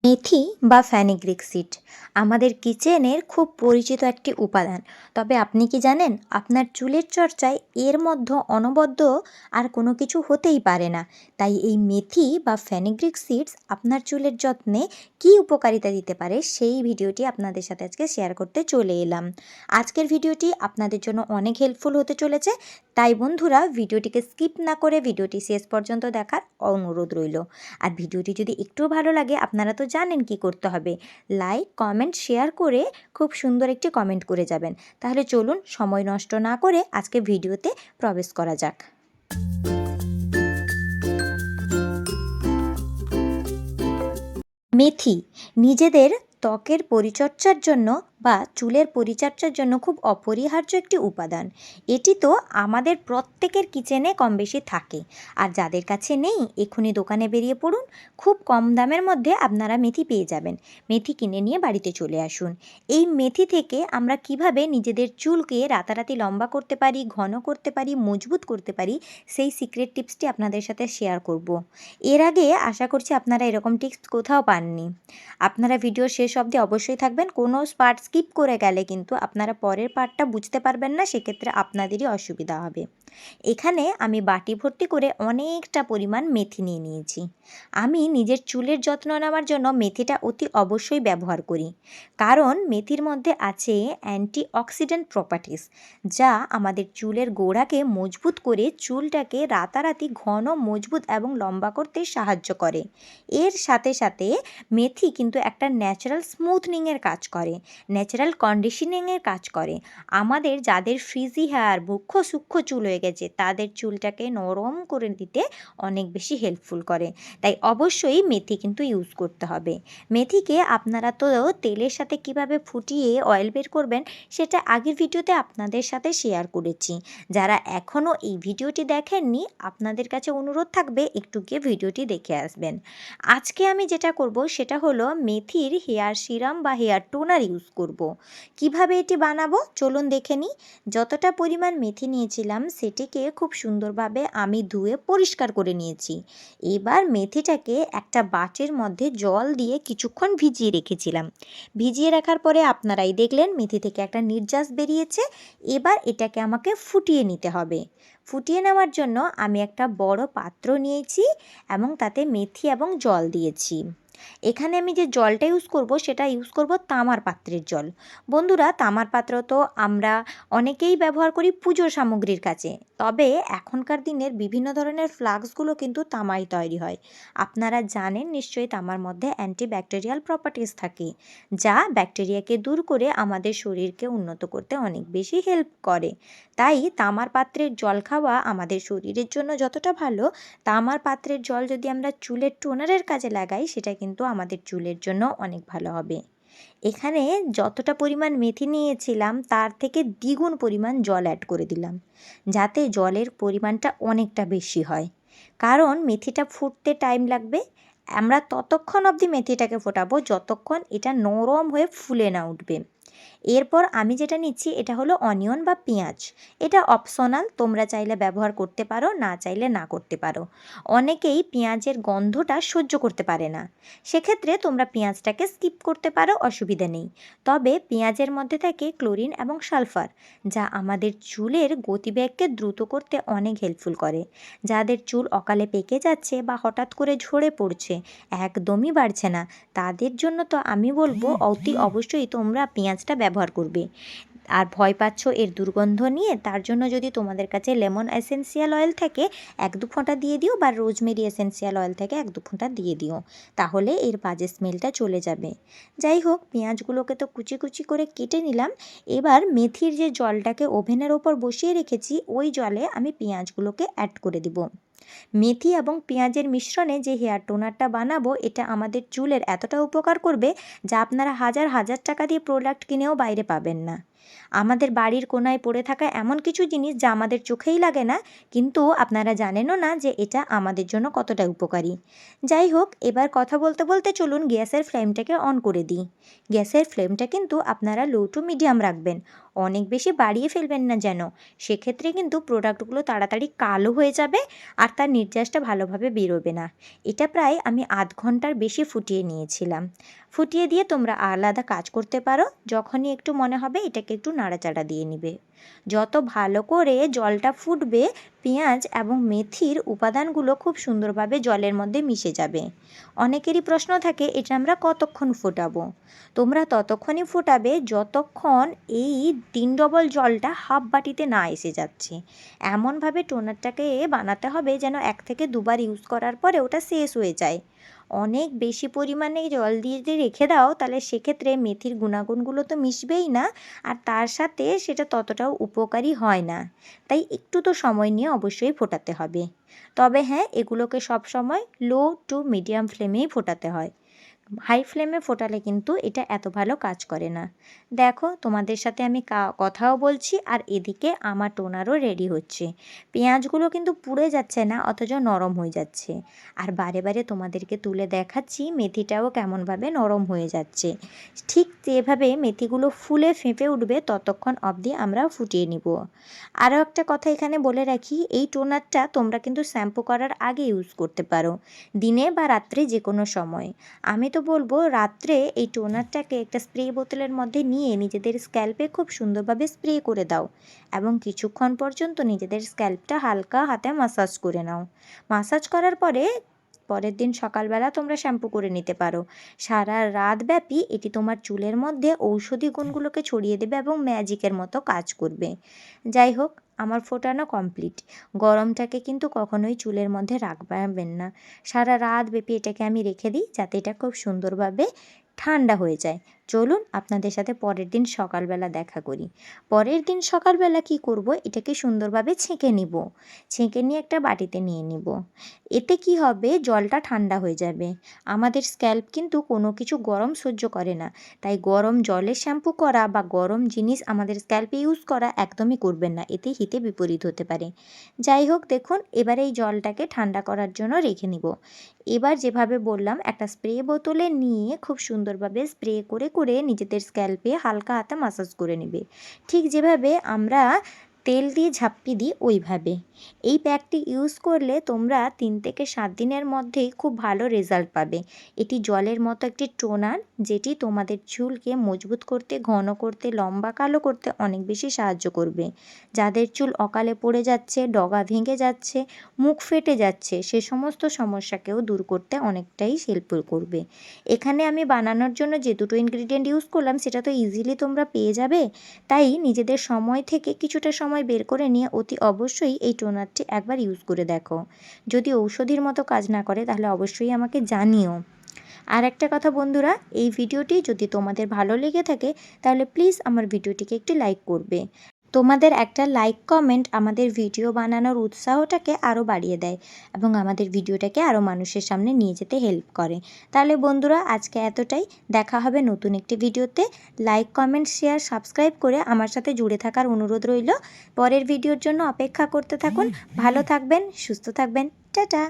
মেথি বা ফেনিগ্রিক সিড আমাদের কিচেনের খুব পরিচিত একটি উপাদান। তবে আপনি কি জানেন আপনার চুলের চর্চায় এর মধ্যে অনবদ্য আর কোনো কিছু হতেই পারে না। তাই এই মেথি বা ফেনিগ্রিক সিডস আপনার চুলের যত্নে কী উপকারিতা দিতে পারে সেই ভিডিওটি আপনাদের সাথে আজকে শেয়ার করতে চলে এলাম। আজকের ভিডিওটি আপনাদের জন্য অনেক হেল্পফুল হতে চলেছে, তাই বন্ধুরা ভিডিওটিকে স্কিপ না করে ভিডিওটি শেষ পর্যন্ত দেখার অনুরোধ রইল। আর ভিডিওটি যদি একটু ভালো লাগে আপনারা তো জানেন কি করতে হবে, লাইক কমেন্ট শেয়ার করে খুব সুন্দর একটি কমেন্ট করে যাবেন। তাহলে চলুন সময় নষ্ট না করে আজকে ভিডিওতে প্রবেশ করা যাক। মেথি নিজেদের ত্বকের পরিচর্যার জন্য বা চুলের পরিচর্যার জন্য খুব অপরিহার্য একটি উপাদান। এটি তো আমাদের প্রত্যেকের কিচেনে কম বেশি থাকে। আর যাদের কাছে নেই এক্ষুনি দোকানে বেরিয়ে পড়ুন, খুব কম দামের মধ্যে আপনারা মেথি পেয়ে যাবেন। মেথি কিনে নিয়ে বাড়িতে চলে আসুন। এই মেথি থেকে আমরা কিভাবে নিজেদের চুলকে রাতারাতি লম্বা করতে পারি, ঘন করতে পারি, মজবুত করতে পারি, সেই সিক্রেট টিপসটি আপনাদের সাথে শেয়ার করব। এর আগে আশা করছি আপনারা এরকম টিপস কোথাও পাননি। আপনারা ভিডিও শেষ অবধি অবশ্যই থাকবেন। কোনো পার্ট স্কিপ করে গেলে কিন্তু আপনারা পরের পার্টটা বুঝতে পারবেন না, সেক্ষেত্রে আপনাদেরই অসুবিধা হবে। এখানে আমি বাটি ভর্তি করে অনেকটা পরিমাণ মেথি নিয়ে নিয়েছি। আমি নিজের চুলের যত্ন নেওয়ার জন্য মেথিটা অতি অবশ্যই ব্যবহার করি, কারণ মেথির মধ্যে আছে অ্যান্টিঅক্সিডেন্ট প্রপার্টিস, যা আমাদের চুলের গোড়াকে মজবুত করে চুলটাকে রাতারাতি ঘন, মজবুত এবং লম্বা করতে সাহায্য করে। এর সাথে সাথে মেথি কিন্তু একটা ন্যাচারাল স্মুথনিংয়ের কাজ করে, ন্যাচারাল কন্ডিশনিংয়ের কাজ করে। আমাদের যাদের ফ্রিজি হেয়ার, রুক্ষ সূক্ষ্ম চুল হয়ে গেছে তাদের চুলটাকে নরম করে দিতে অনেক বেশি হেল্পফুল করে। তাই অবশ্যই মেথি কিন্তু ইউজ করতে হবে। মেথিকে আপনারা তো তেলের সাথে কিভাবে ফুটিয়ে অয়েল বের করবেন সেটা আগের ভিডিওতে আপনাদের সাথে শেয়ার করেছি। যারা এখনও এই ভিডিওটি দেখেননি আপনাদের কাছে অনুরোধ থাকবে একটু গিয়ে ভিডিওটি দেখে আসবেন। আজকে আমি যেটা করব সেটা হলো মেথির হেয়ার সিরাম বা হেয়ার টোনার ইউজ করব। কিভাবে এটি বানাবো চলুন দেখে নিই। যতটা পরিমাণ মেথি নিয়েছিলাম সেটিকে খুব সুন্দরভাবে আমি ধুয়ে পরিষ্কার করে নিয়েছি। এবার মেথিটাকে একটা বাটির মধ্যে জল দিয়ে কিছুক্ষণ ভিজিয়ে রেখেছিলাম। ভিজিয়ে রাখার পরে আপনারাই দেখলেন মেথি থেকে একটা নির্যাস বেরিয়েছে। এবার এটাকে আমাকে ফুটিয়ে নিতে হবে। ফুটিয়ে নেওয়ার জন্য আমি একটা বড় পাত্র নিয়েছি এবং তাতে মেথি এবং জল দিয়েছি। এখানে আমি যে জলটা ইউজ করব সেটা ইউজ করব তামার পাত্রের জল। বন্ধুরা, তামার পাত্র তো আমরা অনেকেই ব্যবহার করি পুজোর সামগ্রীর কাছে, তবে এখনকার দিনের বিভিন্ন ধরনের ফ্লাস্কগুলো কিন্তু তামায় তৈরি হয়। আপনারা জানেন নিশ্চয়ই তামার মধ্যে অ্যান্টিব্যাকটেরিয়াল প্রপার্টিস থাকে, যা ব্যাকটেরিয়াকে দূর করে আমাদের শরীরকে উন্নত করতে অনেক বেশি হেল্প করে। তাই তামার পাত্রের জল খাওয়া আমাদের শরীরের জন্য যতটা ভালো, তামার পাত্রের জল যদি আমরা চুলের টোনারের কাজে লাগাই সেটা কিন্তু আমাদের চুলের জন্য অনেক ভালো হবে। এখানে যতটা পরিমাণ মেথি নিয়েছিলাম তার থেকে দ্বিগুণ পরিমাণ জল অ্যাড করে দিলাম, যাতে জলের পরিমাণটা অনেকটা বেশি হয়। কারণ মেথিটা ফুটতে টাইম লাগবে। আমরা ততক্ষণ অবধি মেথিটাকে ফোটাবো যতক্ষণ এটা নরম হয়ে ফুলে না উঠবে। এরপর আমি যেটা নিচ্ছি এটা হলো অনিয়ন বা পেঁয়াজ। এটা অপশনাল, তোমরা চাইলে ব্যবহার করতে পারো, না চাইলে না করতে পারো। অনেকেই পেঁয়াজের গন্ধটা সহ্য করতে পারে না, সেক্ষেত্রে তোমরা পেঁয়াজটাকে স্কিপ করতে পারো, অসুবিধা নেই। তবে পেঁয়াজের মধ্যে থাকে ক্লোরিন এবং সালফার, যা আমাদের চুলের গতিবেগকে দ্রুত করতে অনেক হেল্পফুল করে। যাদের চুল অকালে পেকে যাচ্ছে বা হঠাৎ করে ঝরে পড়ছে, একদমই বাড়ছে না, তাদের জন্য তো আমি বলবো অতি অবশ্যই তোমরা পেঁয়াজটা ব্যবহার করবে। আর ভয় পাচ্ছ এর দুর্গন্ধ নিয়ে, তার জন্য যদি তোমাদের কাছে লেমন এসেন্সিয়াল অয়েল থেকে 1-2 ফোঁটা দিয়ে দিও, বা রোজমেরি এসেন্সিয়াল অয়েল থেকে 1-2 ফোঁটা দিয়ে দিও, তাহলে এর বাজে স্মেলটা চলে যাবে। যাই হোক, পেঁয়াজগুলোকে তো কুচি কুচি করে কেটে নিলাম। এবার মেথির যে জলটাকে ওভেনের ওপর বসিয়ে রেখেছি ওই জলে আমি পেঁয়াজগুলোকে অ্যাড করে দিব। মেথি এবং পেঁয়াজের মিশ্রণে যে হেয়ার টোনারটা বানাবো এটা আমাদের চুলের এতটা উপকার করবে যা আপনারা হাজার হাজার টাকা দিয়ে প্রোডাক্ট কিনেও বাইরে পাবেন না। আমাদের বাড়ির কোনায় পড়ে থাকা এমন কিছু জিনিস যা আমাদের চোখেই লাগে না, কিন্তু আপনারা জানেনও না যে এটা আমাদের জন্য কতটা উপকারী। যাই হোক, এবার কথা বলতে বলতে চলুন গ্যাসের ফ্লেমটাকে অন করে দিই। গ্যাসের ফ্লেমটা কিন্তু আপনারা লো টু মিডিয়াম রাখবেন, অনেক বেশি বাড়িয়ে ফেলবেন না যেন। সেক্ষেত্রে কিন্তু প্রোডাক্টগুলো তাড়াতাড়ি কালো হয়ে যাবে আর তার নির্যাসটা ভালোভাবে বেরোবে না। এটা প্রায় আমি আধ ঘন্টার বেশি ফুটিয়ে নিয়েছিলাম। ফুটিয়ে দিয়ে তোমরা আলাদা কাজ করতে পারো। যখনই একটু মনে হবে এটাকে একটু নাড়াচাড়া দিয়ে নিবে। যত ভালো করে জলটা ফুটবে, পেঁয়াজ এবং মেথির উপাদানগুলো খুব সুন্দরভাবে জলের মধ্যে মিশে যাবে। অনেকেরই প্রশ্ন থাকে এটা আমরা কতক্ষণ ফোটাবো। তোমরা ততক্ষণই ফোটাবে যতক্ষণ এই 3 ডবল জলটা হাফ বাটিতে না এসে যাচ্ছে। এমনভাবে টোনারটাকে বানাতে হবে যেন 1 থেকে 2 বার ইউজ করার পরে ওটা শেষ হয়ে যায়। অনেক বেশি পরিমাণে জল দিয়ে যদি রেখে দাও তাহলে সেক্ষেত্রে মেথির গুণাগুণগুলো তো মিশবেই না, আর তার সাথে সেটা ততটাও উপকারী হয় না। তাই একটু তো সময় নিয়ে অবশ্যই ফোটাতে হবে। তবে হ্যাঁ, এগুলোকে সবসময় লো টু মিডিয়াম ফ্লেমেই ফোটাতে হয়। হাই ফ্লেমে ফোটালে কিন্তু এটা এত ভালো কাজ করে না। দেখো, তোমাদের সাথে আমি কথাও বলছি আর এদিকে আমার টোনারও রেডি হচ্ছে। পেঁয়াজগুলো কিন্তু পুড়ে যাচ্ছে না, অথচ নরম হয়ে যাচ্ছে। আর বারে বারে তোমাদেরকে তুলে দেখাচ্ছি মেথিটাও কেমনভাবে নরম হয়ে যাচ্ছে। ঠিক যেভাবে মেথিগুলো ফুলে ফেঁপে উঠবে ততক্ষণ অবধি আমরা ফুটিয়ে নিব। আরও একটা কথা এখানে বলে রাখি, এই টোনারটা তোমরা কিন্তু শ্যাম্পু করার আগে ইউজ করতে পারো, দিনে বা রাত্রে যে কোনো সময়। আমি তো বলবো রাত্রে এই টোনারটাকে একটা স্প্রে বোতলের মধ্যে নিয়ে নিজেদের স্ক্যাল্পে খুব সুন্দরভাবে স্প্রে করে দাও এবং কিছুক্ষণ পর্যন্ত নিজেদের স্ক্যাল্পটা হালকা হাতে মাসাজ করে নাও। মাসাজ করার পরে পরের দিন সকালবেলা তোমরা শ্যাম্পু করে নিতে পারো। সারা রাত ব্যাপী এটি তোমার চুলের মধ্যে ঔষধি গুণগুলোকে ছড়িয়ে দেবে এবং ম্যাজিকের মতো কাজ করবে। যাই হোক, আমার ফোটানো কমপ্লিট। গরমটাকে কিন্তু কখনোই চুলের মধ্যে রাখবেন না। সারা রাত ব্যাপী এটাকে আমি রেখে দিই যাতে এটা খুব সুন্দরভাবে ঠান্ডা হয়ে যায়। চলুন আপনাদের সাথে পরের দিন সকালবেলা দেখা করি। পরের দিন সকালবেলা কি করব, এটাকে সুন্দরভাবে ছেঁকে নিব। ছেঁকে নিয়ে একটা বাটিতে নিয়ে নিব। এতে কি হবে, জলটা ঠান্ডা হয়ে যাবে। আমাদের স্ক্যাল্প কিন্তু কোনো কিছু গরম সহ্য করে না, তাই গরম জলে শ্যাম্পু করা বা গরম জিনিস আমাদের স্ক্যাল্পে ইউজ করা একদমই করবেন না, এতে হিতে বিপরীত হতে পারে। যাই হোক, দেখুন এবার এই জলটাকে ঠান্ডা করার জন্য রেখে নিব। এবার যেভাবে বললাম একটা স্প্রে বোতলে নিয়ে খুব সুন্দরভাবে স্প্রে করে করে নিজেদের স্ক্যাল্পে হালকা হাতে মাসাজ করে নেবে। ঠিক যেভাবে আমরা তেল দিয়ে ঝাপ্পি দিই ওইভাবে। এই প্যাকটি ইউজ করলে তোমরা 3 থেকে 7 দিনের মধ্যেই খুব ভালো রেজাল্ট পাবে। এটি জলের মতো একটি টোনার, যেটি তোমাদের চুলকে মজবুত করতে, ঘন করতে, লম্বা কালো করতে অনেক বেশি সাহায্য করবে। যাদের চুল অকালে পড়ে যাচ্ছে, ডগা ভেঙে যাচ্ছে, মুখ ফেটে যাচ্ছে, সে সমস্ত সমস্যাকেও দূর করতে অনেকটাই হেল্পফুল করবে। এখানে আমি বানানোর জন্য যে দুটো ইনগ্রিডিয়েন্ট ইউজ করলাম সেটা তো ইজিলি তোমরা পেয়ে যাবে। তাই নিজেদের সময় থেকে কিছুটা সময় বের করে নিয়ে অতি অবশ্যই এই টোনারটি একবার ইউজ করে দেখো। যদি ঔষধির মতো কাজ না করে তাহলে অবশ্যই আমাকে জানিও। আর একটা কথা বন্ধুরা, এই ভিডিওটি যদি তোমাদের ভালো লেগে থাকে তাহলে প্লিজ আমার ভিডিওটিকে একটি লাইক করবে। তোমাদের একটা লাইক কমেন্ট আমাদের ভিডিও বানানোর উৎসাহটাকে আরও বাড়িয়ে দেয় এবং আমাদের ভিডিওটাকে আরও মানুষের সামনে নিয়ে যেতে হেল্প করে। তাহলে বন্ধুরা, আজকে এতটাই। দেখা হবে নতুন একটি ভিডিওতে। লাইক, কমেন্ট, শেয়ার, সাবস্ক্রাইব করে আমার সাথে জুড়ে থাকার অনুরোধ রইল। পরের ভিডিওর জন্য অপেক্ষা করতে থাকুন। ভালো থাকবেন, সুস্থ থাকবেন। টাটা।